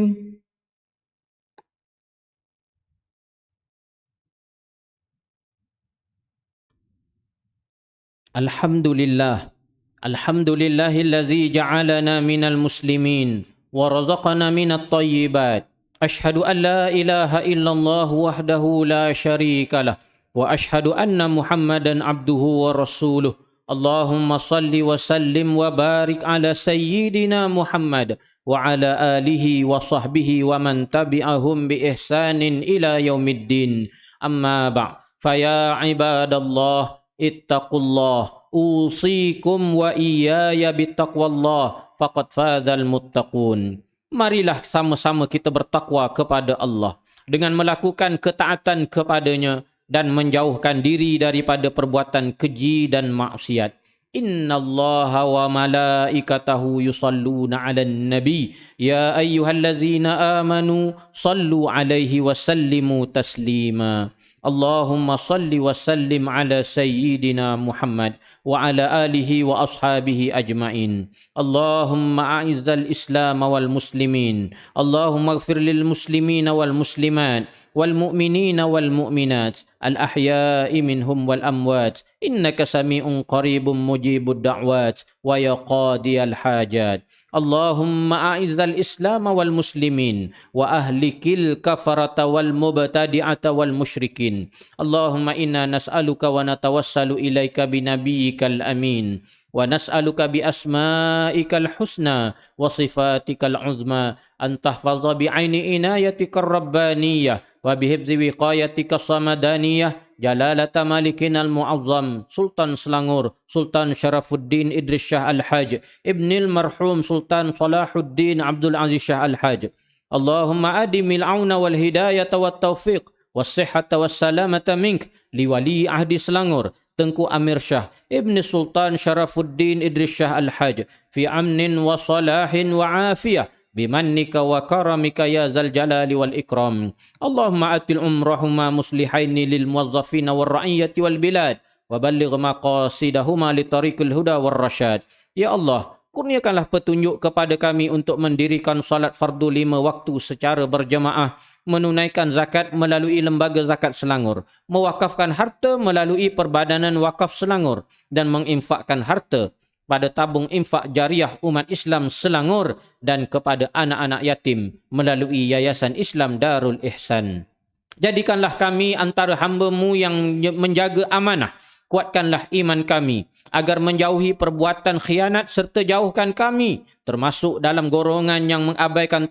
Alhamdulillah. Alhamdulillahilladzi ja'alana minal muslimin wa razaqana minat tayyibat. Ashhadu an la ilaha illallah wahdahu la syarika lah wa ashhadu anna Muhammadan abduhu wa rasuluh. Allahumma salli wa sallim wa barik ala sayyidina Muhammad wa ala alihi wa sahbihi wa man tabi'ahum bi ihsanin ila yaumiddin. Amma ba' faya ibadallah ittaqullah usikum wa iyaya bittaqwallah faqad fadzal muttaqun. Marilah sama-sama kita bertakwa kepada Allah dengan melakukan ketaatan kepadanya dan menjauhkan diri daripada perbuatan keji dan maksiat. Innallaha wa malaikatahu yusalluna 'alan nabi ya ayyuhallazina amanu sallu 'alaihi wa sallimu taslima. Allahumma salli wa sallim ala sayyidina Muhammad wa ala alihi wa ashabihi ajma'in. Allahumma a'izzal Islam wal muslimin. Allahumma ighfir lil muslimina wal muslimat wal mu'minina wal mu'minat al ahya'i minhum wal amwat innaka sami'un qaribun mujibud da'wat wa yaqadiyal hajat. Allahumma a'izzal Islam wal muslimin wa ahlikil kafarata wal mubtadi'ata wal musyrikin. Allahumma inna nas'aluka wa natawassalu ilaika bi nabiyyikal amin wa nas'aluka bi asma'ikal husna wa sifatikal uzma an tahfaza bi 'aini inayatikar rabbaniyah wa bihifzi wiqayatika samadaniyah Jalalata Malikin Al-Mu'azzam Sultan Selangor Sultan Syarafuddin Idris Shah Al-Haj Ibnil Marhum Sultan Salahuddin Abdul Aziz Shah Al-Haj. Allahumma adimil auna wal hidayata wat taufiq was sihhata was salamata mink li wali ahdi Selangor Tengku Amir Shah Ibni Sultan Syarafuddin Idris Shah Al-Haj fi amnin wa salahin wa afiyah bimannika wa karamika ya zal jalali wal ikram. Allahumma atil umrahuma muslihaini lil muwazzafina wal ra'iyati wal bilad wa balligh maqasidahuma li tariqil huda wal rasyad. Ya Allah, kurniakanlah petunjuk kepada kami untuk mendirikan salat fardu 5 waktu secara berjamaah, menunaikan zakat melalui lembaga zakat Selangor, mewakafkan harta melalui Perbadanan Wakaf Selangor dan menginfakkan harta pada tabung infak jariah umat Islam Selangor dan kepada anak-anak yatim melalui Yayasan Islam Darul Ihsan. Jadikanlah kami antara hamba-Mu yang menjaga amanah. Kuatkanlah iman kami agar menjauhi perbuatan khianat serta jauhkan kami termasuk dalam golongan yang mengabaikan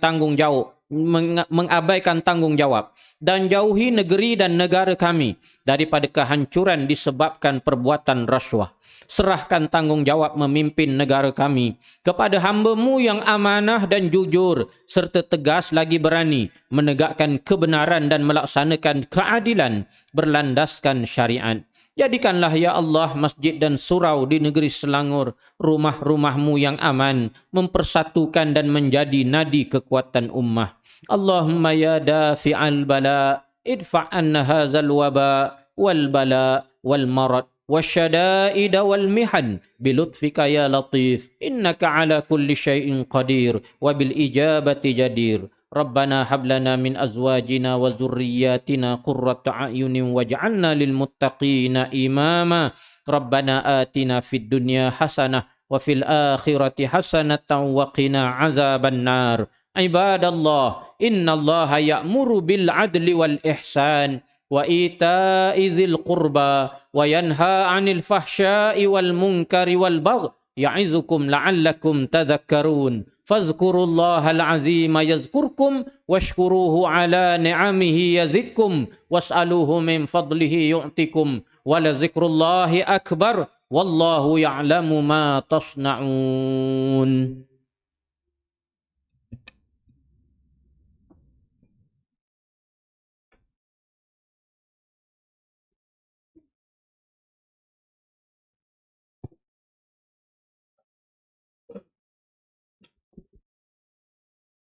tanggungjawab dan jauhi negeri dan negara kami daripada kehancuran disebabkan perbuatan rasuah. Serahkan tanggungjawab memimpin negara kami kepada hamba-Mu yang amanah dan jujur serta tegas lagi berani menegakkan kebenaran dan melaksanakan keadilan berlandaskan syariat. Jadikanlah ya Allah masjid dan surau di negeri Selangor rumah-rumah-Mu yang aman, mempersatukan dan menjadi nadi kekuatan ummah. Allahumma ya dafi'al bala idfa' anna hadzal waba wal bala wal marad والشدائد والمحن بلطفك يا لطيف إنك على كل شيء قدير وبالإجابة جدير. ربنا هب لنا من أزواجنا وذرياتنا قرة أعين واجعلنا للمتقين إماما. ربنا آتنا في الدنيا حسنة وفي الآخرة حسنة وقنا عذاب النار. عباد الله إن الله يأمر بالعدل والإحسان وإيتاء ذي القربى وينهى عن الفحشاء والمنكر والبغي يعظكم لعلكم تذكرون. فاذكروا الله العظيم يذكركم واشكروه على نعمه يزدكم واسألوه من فضله يعطكم ولذكر الله أكبر والله يعلم ما تصنعون.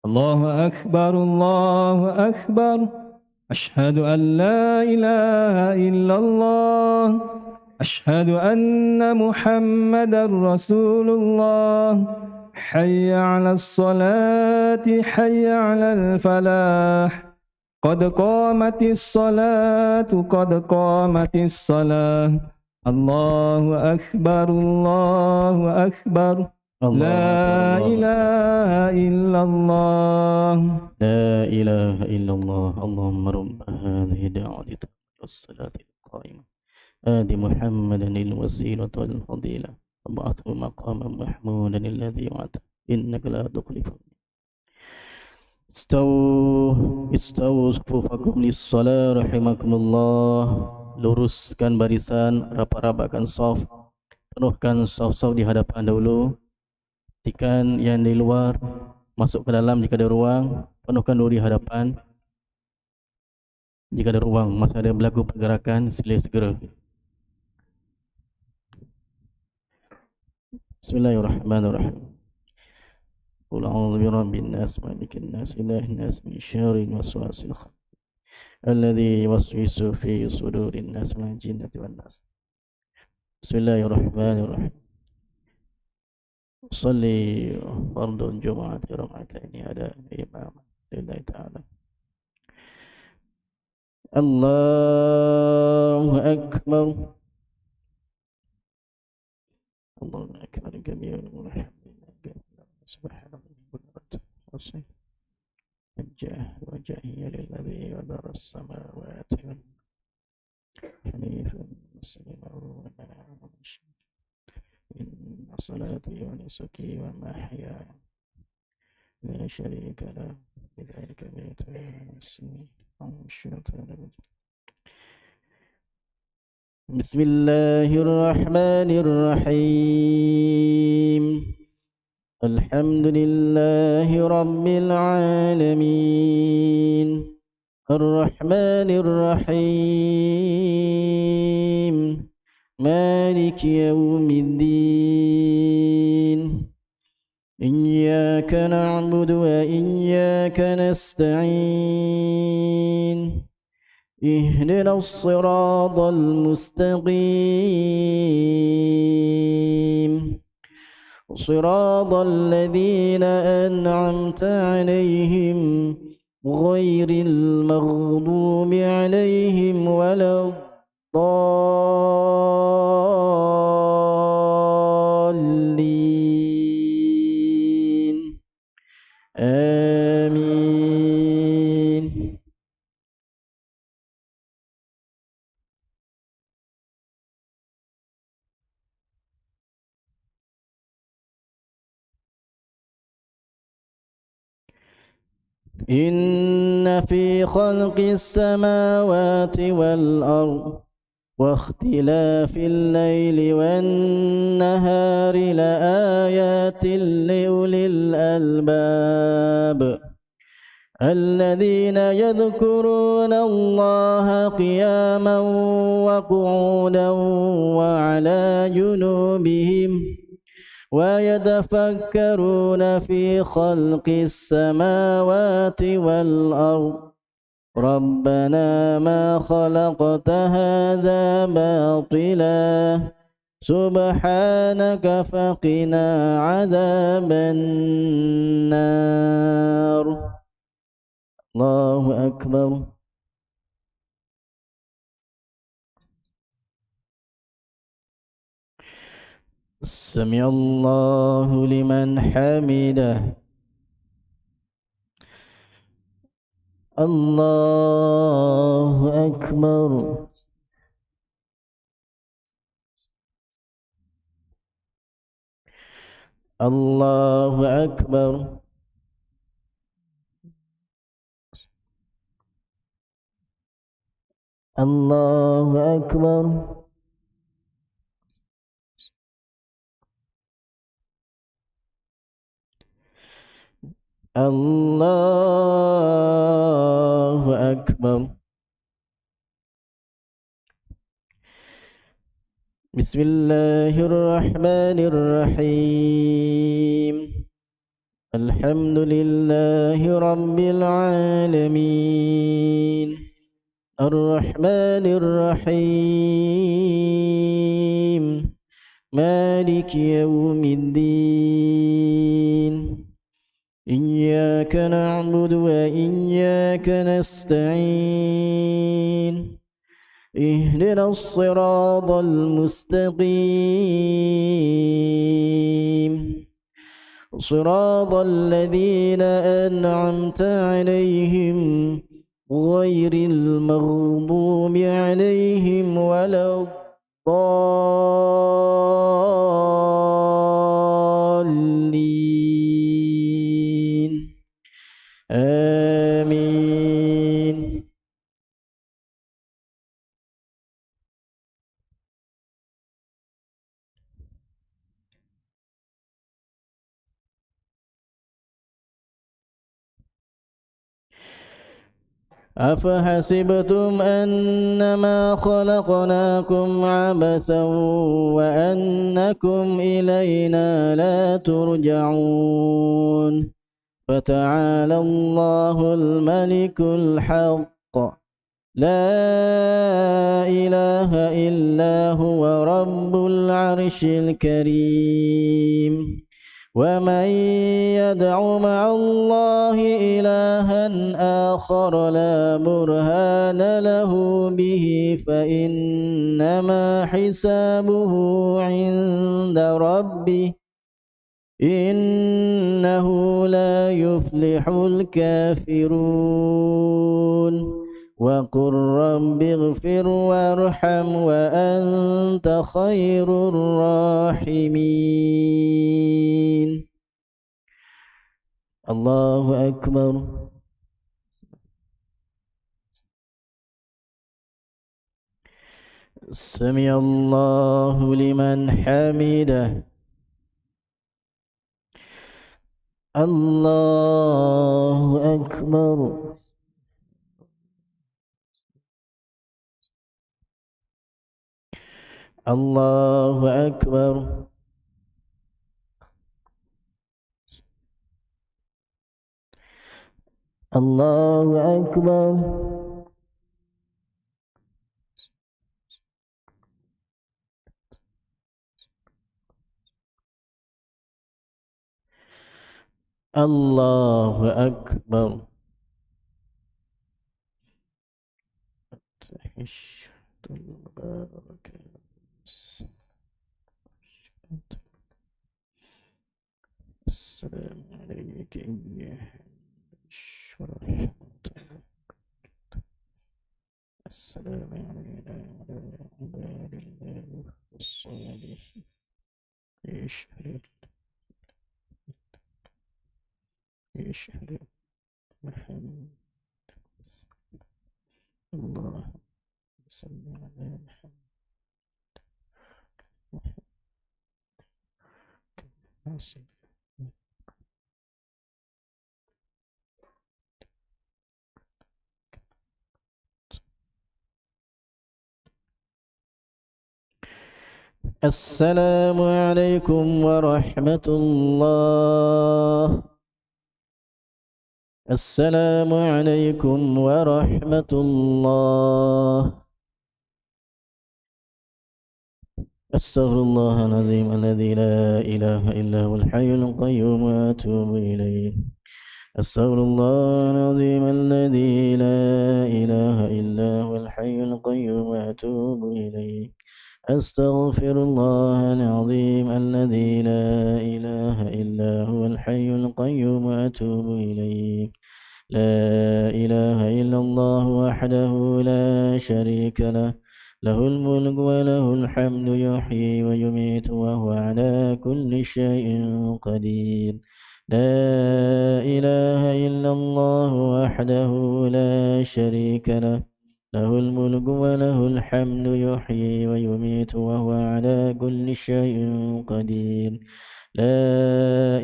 الله أكبر الله أكبر أشهد أن لا إله إلا الله أشهد أن محمدا رسول الله حي على الصلاة حي على الفلاح قد قامت الصلاة قد قامت الصلاة الله أكبر الله أكبر لا إله إلا الله لا إله إلا الله اللهم رب هذه الدعوة والصلاة القائمة آت محمدا الوسيلة والفضيلة وابعثه مقاما محمودا الذي وعدته إنك لا تخلف استووا صفوفكم للصلاة رحمكم الله. Luruskan barisan, rapat-rapatkan saf, penuhkan saf-saf di hadapan dahulu. Pastikan yang di luar masuk ke dalam jika ada ruang, penuhkan dulu di hadapan. Jika ada ruang, masih ada berlaku pergerakan, sila segera. Bismillahirrahmanirrahim. Qul a'udzu birabbin nas, malikin nas, ilahin nas, min syarril waswasil khannas alladzi yuwaswisu fi sudurin nas minal jinnati wan nas. Bismillahirrahmanirrahim. Salli fardul jumu'ati rak'ataini ada imam lillahi ta'ala. Allahu akbar. Allahu akbar kabiran walhamdulillah. Subhanallah. Wajah wajahnya lilladzi wadara as-samawati wal hanifan musliman wa inna salati wa nusuki wa mahyaya la syarika lahu bidzalika umirtu wa ana syaitanir rajim. Bismillahirrahmanirrahim. Alhamdulillahi rabbil alamin. Ar-Rahmanir Rahim. Maliki yaumiddin. Iyyaka na'budu wa iyyaka nasta'in. Ihdinas siratal mustaqim. صراط الذين أنعمت عليهم غير المغضوب عليهم ولا الضالين آمين. إن في خلق السماوات والأرض واختلاف الليل والنهار لآيات لأولي الألباب الذين يذكرون الله قياما وقعودا وعلى جنوبهم ويتفكرون في خلق السماوات والأرض ربنا ما خلقت هذا باطلا سبحانك فقنا عذاب النار. الله أكبر. سمع الله لمن حمده. الله أكبر. الله أكبر. الله أكبر. الله أكبر. بسم الله الرحمن الرحيم. الحمد لله رب العالمين الرحمن الرحيم مالك يوم الدين إياك نعبد وإياك نستعين اهدنا الصراط المستقيم صراط الذين أنعمت عليهم غير المغضوب عليهم ولا الضالين آمين. أفحسبتم أنما خلقناكم عبثا وأنكم إلينا لا ترجعون فتعالى الله الملك الحق لا إله إلا هو رب العرش الكريم ومن يدع مع الله إلها آخر لا برهان له به فإنما حسابه عند ربه إنه لا يفلح الكافرون وقل رب اغفر وارحم وأنت خير الراحمين. الله أكبر. سمع الله لمن حمده. الله أكبر. الله أكبر. الله أكبر. الله أكبر. السلام عليك أيها ورحمة الله. السلام علينا وعلى عباد الله الصالحين. يشهد محمد الله صل على محمد محمد. السلام عليكم ورحمة الله. السلام عليكم ورحمة الله. أستغفر الله العظيم الذي لا إله إلا هو الحي القيوم وأتوب إليه. أستغفر الله العظيم الذي لا إله إلا هو الحي القيوم وأتوب إليه. أستغفر الله العظيم الذي لا إله إلا هو الحي القيوم وأتوب إليه. لا إله إلا الله وحده لا شريك له له الملك وله الحمد يحيي ويميت وهو على كل شيء قدير. لا إله إلا الله وحده لا شريك له له الملك وله الحمد يحيي ويميت وهو على كل شيء قدير. لا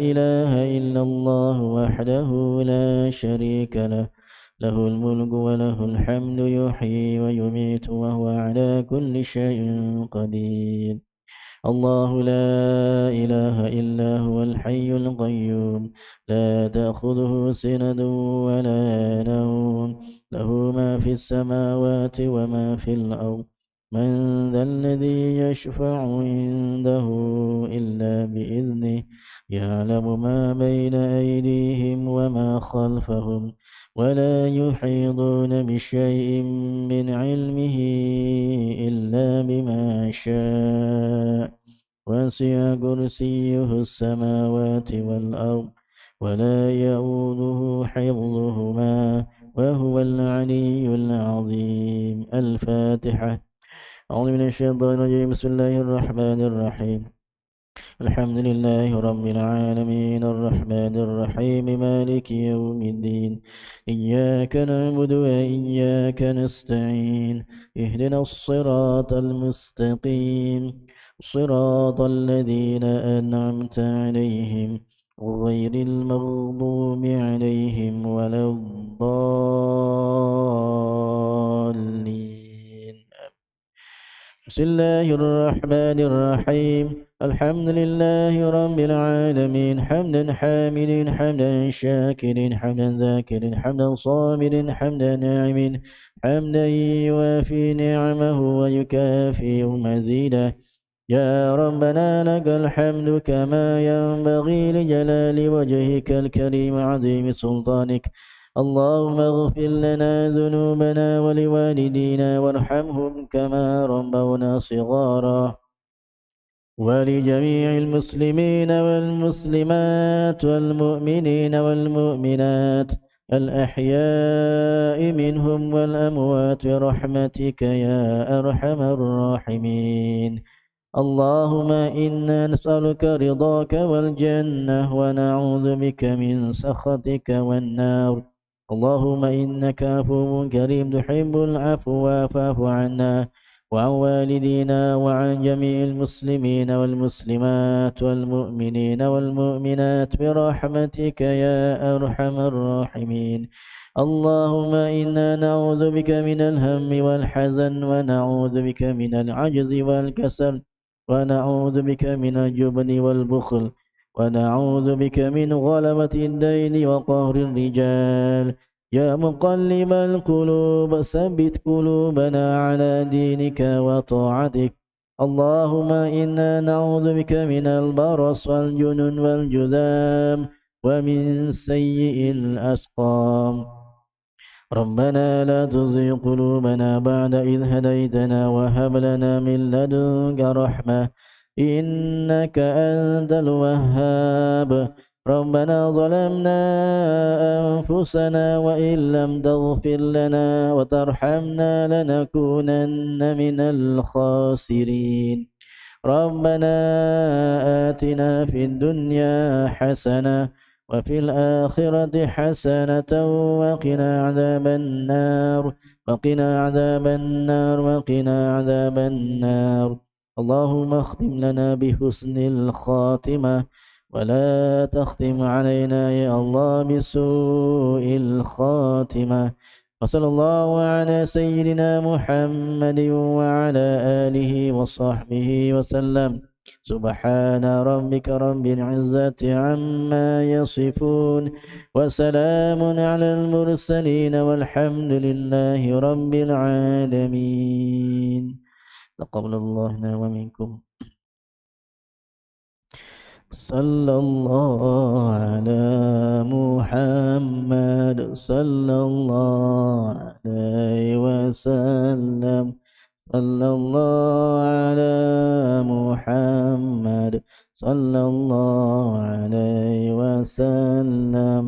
إله إلا الله وحده لا شريك له له الملك وله الحمد يحيي ويميت وهو على كل شيء قدير. الله لا إله إلا هو الحي القيوم لا تأخذه سنة ولا نوم له ما في السماوات وما في الأرض من ذا الذي يشفع عنده إلا بإذنه يعلم ما بين أيديهم وما خلفهم ولا يحيطون بشيء من علمه إلا بما شاء وسع كرسيه السماوات والأرض ولا يؤوده حفظهما وهو العلي العظيم. الفاتحة. أعوذ من الشيطان الرجيم. بسم الله الرحمن الرحيم. الحمد لله رب العالمين الرحمن الرحيم مالك يوم الدين إياك نعبد وإياك نستعين اهدنا الصراط المستقيم صراط الذين أنعمت عليهم غير المغضوب عليهم ولا الضالين. بسم الله الرحمن الرحيم. الحمد لله رب العالمين حمدا حامدين حمدا شاكرين حمدا ذاكرين حمدا صابرين حمدا ناعمين حمدا يوافي نعمه ويكافئ مزيده. يا ربنا لك الحمد كما ينبغي لجلال وجهك الكريم عظيم سلطانك. اللهم اغفر لنا ذنوبنا ولوالدينا وارحمهم كما ربونا صغارا ولجميع المسلمين والمسلمات والمؤمنين والمؤمنات الأحياء منهم والأموات برحمتك يا أرحم الراحمين. اللهم إنا نسألك رضاك والجنة ونعوذ بك من سخطك والنار. اللهم إنك عفو كريم تحب العفو فاعف عنا وعن والدينا وعن جميع المسلمين والمسلمات والمؤمنين والمؤمنات برحمتك يا أرحم الراحمين. اللهم إنا نعوذ بك من الهم والحزن ونعوذ بك من العجز والكسل ونعوذ بك من الجبن والبخل ونعوذ بك من غلبة الدين وقهر الرجال. يا مقلب القلوب ثبت قلوبنا على دينك وطاعتك. اللهم إنا نعوذ بك من البرص والجنون والجذام ومن سيء الأسقام. ربنا لا تزغ قلوبنا بعد إذ هديتنا وهب لنا من لدنك رحمة إنك أنت الوهاب. ربنا ظلمنا أنفسنا وإن لم تغفر لنا وترحمنا لنكونن من الخاسرين. ربنا آتنا في الدنيا حسنة وفي الآخرة حسنة وقنا عذاب النار وقنا عذاب النار وقنا عذاب النار. اللهم اختم لنا بحسن الخاتمة ولا تختم علينا يا الله بسوء الخاتمة. وصلى الله على سيدنا محمد وعلى آله وصحبه وسلم. سبحان ربك رب العزة عما يصفون وسلام على المرسلين والحمد لله رب العالمين. تقبل الله منا ومنكم. صلى الله على محمد صلى الله عليه وسلم. صلى الله على محمد صلى الله عليه وسلم.